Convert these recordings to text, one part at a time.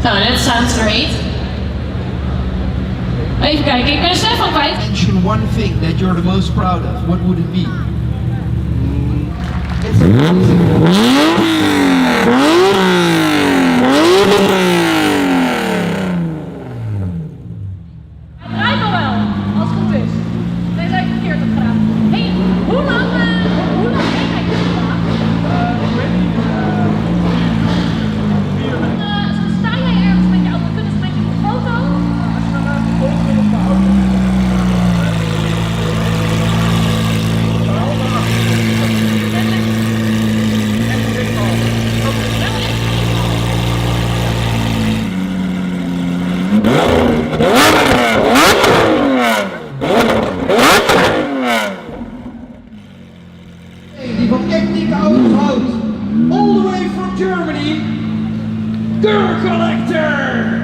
So that sounds great. Even kijken, ik ben Stefan kwijt. Mention one thing that you're the most proud of. What would it be? Het rijdt nog wel, als het goed is. Deze heb ik verkeerd opgedaan. Hey, hoe lang ben jij hier vandaag? Sta jij ergens met je auto? Kunnen ze met je op foto? Als je naar de volgende op de auto. Die van etnische auto's houdt. All the way from Germany. Girl Collector!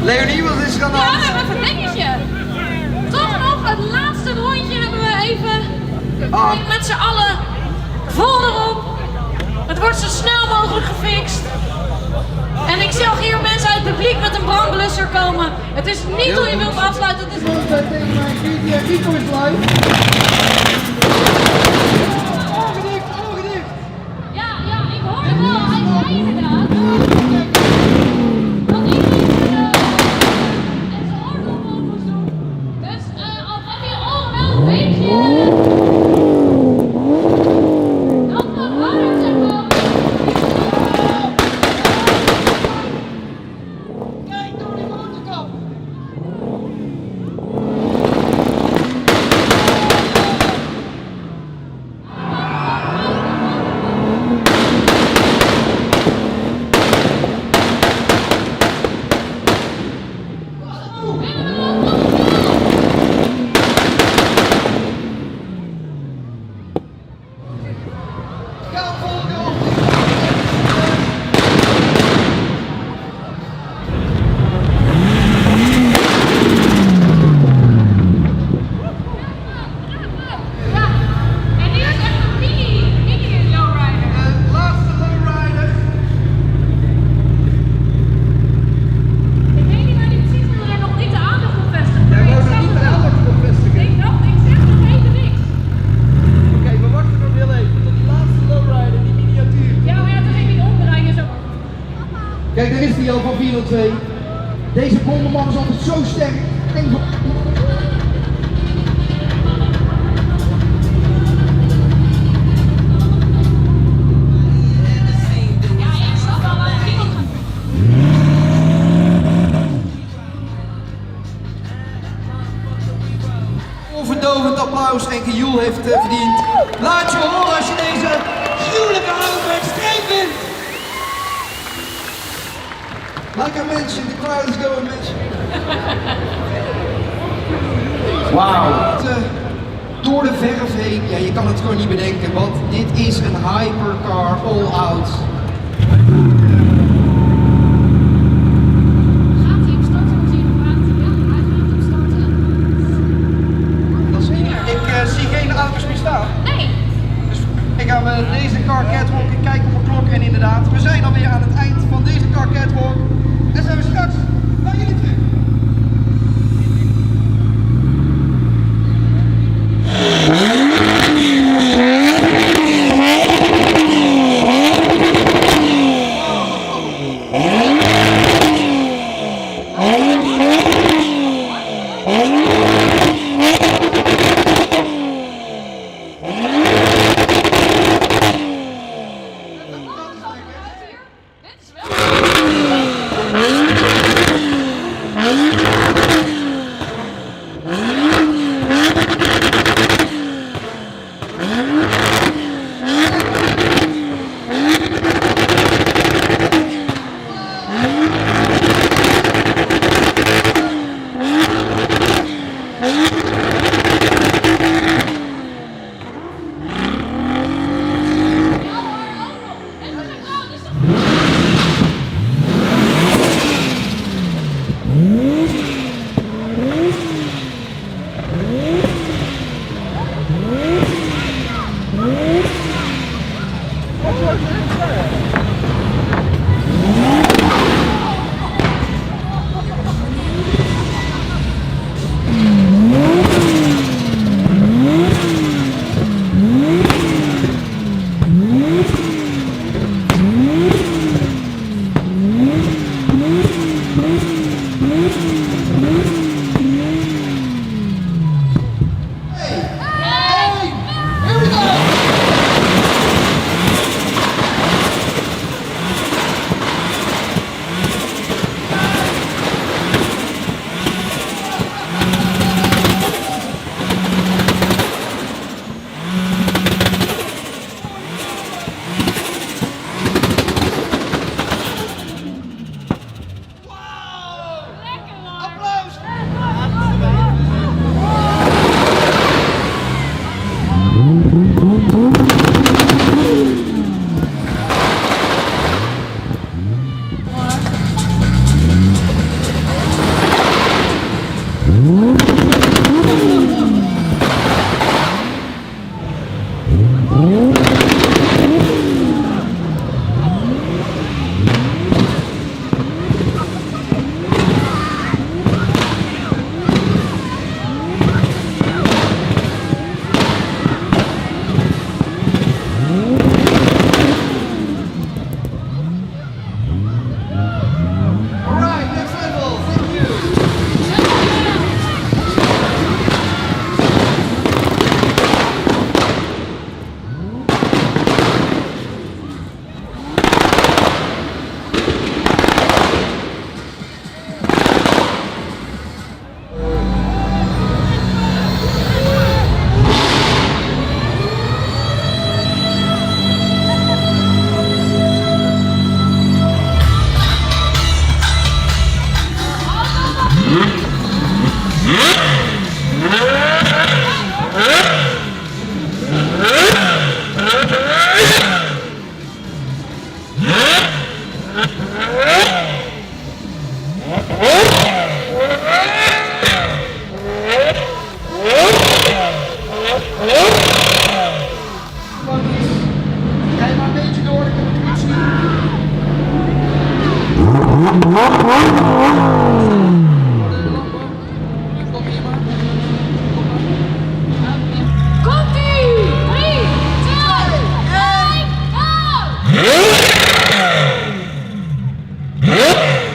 Leonie, wat is er aan de Ja, hand? we hebben even een dingetje. Toch nog het laatste rondje hebben we even met z'n allen vol erop. Het wordt zo snel mogelijk gefixt. En ik zag hier mensen uit het publiek met een brandblusser komen. Het is niet hoe je wilt afsluiten. Het is... Rico is live. Ja, ik hoor het wel. Hij zei inderdaad. Dat iedereen en zijn oordop op moest doen. Dus al heb je allemaal een beetje... Dat mag hard zeggen. Kijk door die motorkap. video van 402. Deze bonderman is altijd zo sterk. Overdovend applaus en gejoel heeft verdiend. Laat je horen als je deze gruwelijke auto extreem vindt. Like I mentioned, the crowd is going mention. Wauw. Door de verf heen, ja, je kan het gewoon niet bedenken, want dit is een hypercar all-out. Deze car catwalk, ik kijk op mijn klok en inderdaad, we zijn alweer aan het eind van deze car catwalk en zijn we straks bij jullie terug. Go!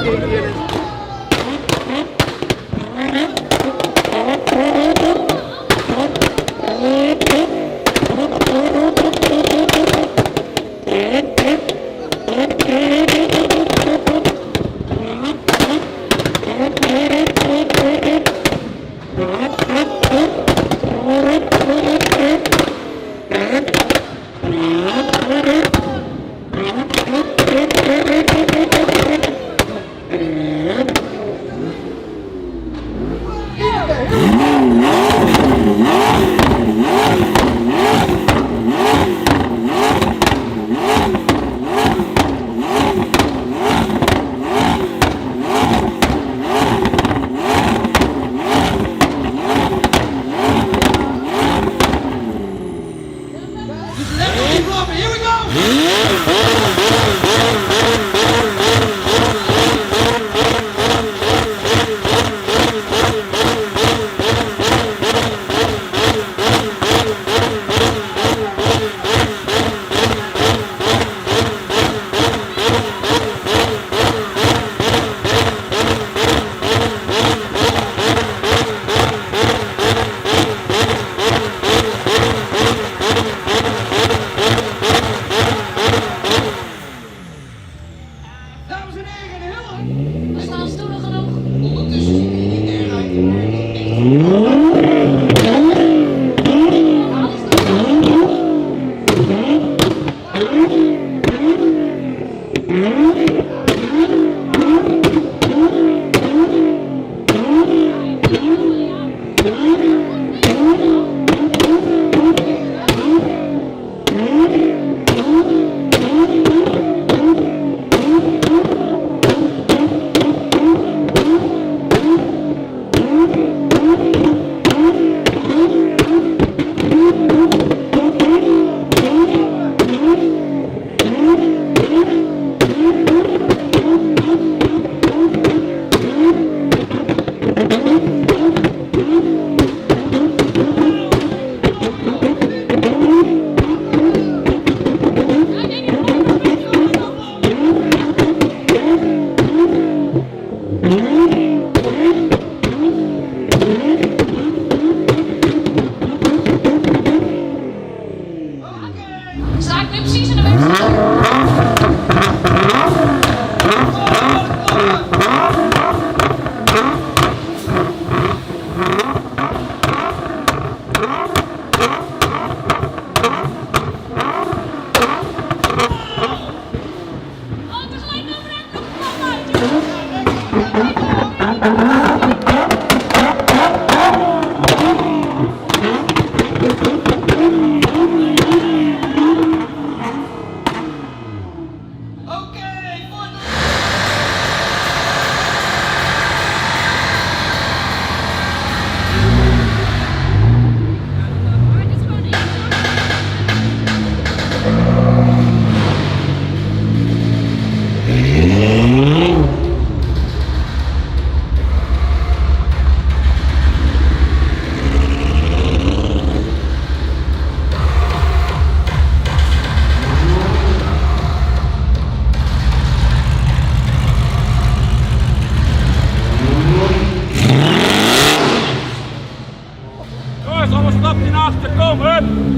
reageren. We staan stoelen genoeg. Ondertussen zie je niet eruit. Sta ik nu precies in de weg? Jongens, allemaal stapje naast je, kom, hup!